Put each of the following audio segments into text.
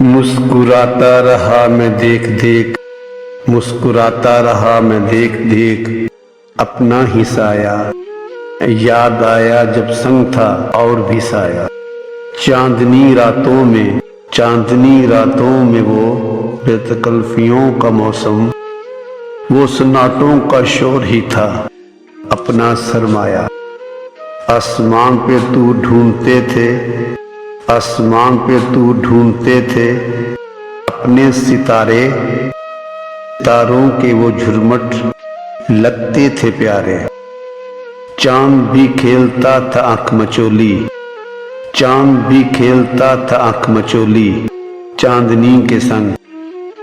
مسکراتا رہا میں دیکھ دیکھ، مسکراتا رہا میں دیکھ دیکھ اپنا ہی سایہ، یاد آیا جب سنگ تھا اور بھی سایہ۔ چاندنی راتوں میں، چاندنی راتوں میں وہ بے تکلفیوں کا موسم، وہ سناٹوں کا شور ہی تھا اپنا سرمایہ۔ آسمان پہ تو ڈھونڈتے تھے، آسمان پہ تو ڈھونڈتے تھے اپنے ستارے، ستاروں کے وہ جھرمٹ لگتے تھے پیارے۔ چاند بھی کھیلتا تھا آنکھ مچولی، چاند بھی کھیلتا تھا آنکھ مچولی، چاندنی کے سنگ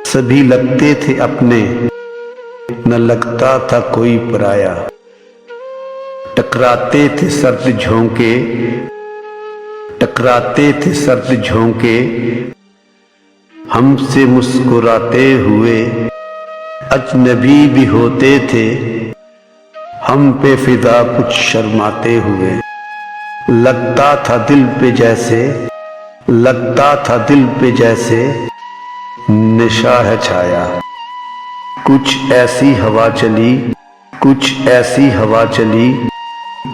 سبھی لگتے تھے اپنے، نہ لگتا تھا کوئی پرایا۔ ٹکراتے تھے سرد جھونکے، ٹکراتے تھے سرد جھونکے ہم سے مسکراتے ہوئے، اجنبی بھی ہوتے تھے ہم پہ فدا کچھ شرماتے ہوئے۔ لگتا تھا دل پہ جیسے، لگتا تھا دل پہ جیسے نشا ہے چھایا۔ کچھ ایسی ہوا چلی، کچھ ایسی ہوا چلی،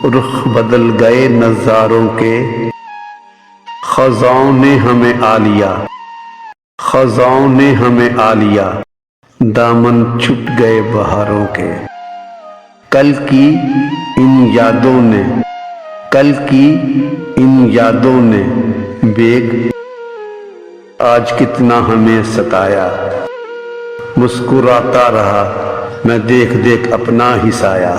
رخ بدل گئے نظاروں کے، خزاں نے ہمیں آ لیا، خزاں نے ہمیں آ لیا، دامن چھٹ گئے بہاروں کے۔ کل کی ان یادوں نے، کل کی ان یادوں نے بیگ آج کتنا ہمیں ستایا۔ مسکراتا رہا میں دیکھ دیکھ اپنا ہی سایہ۔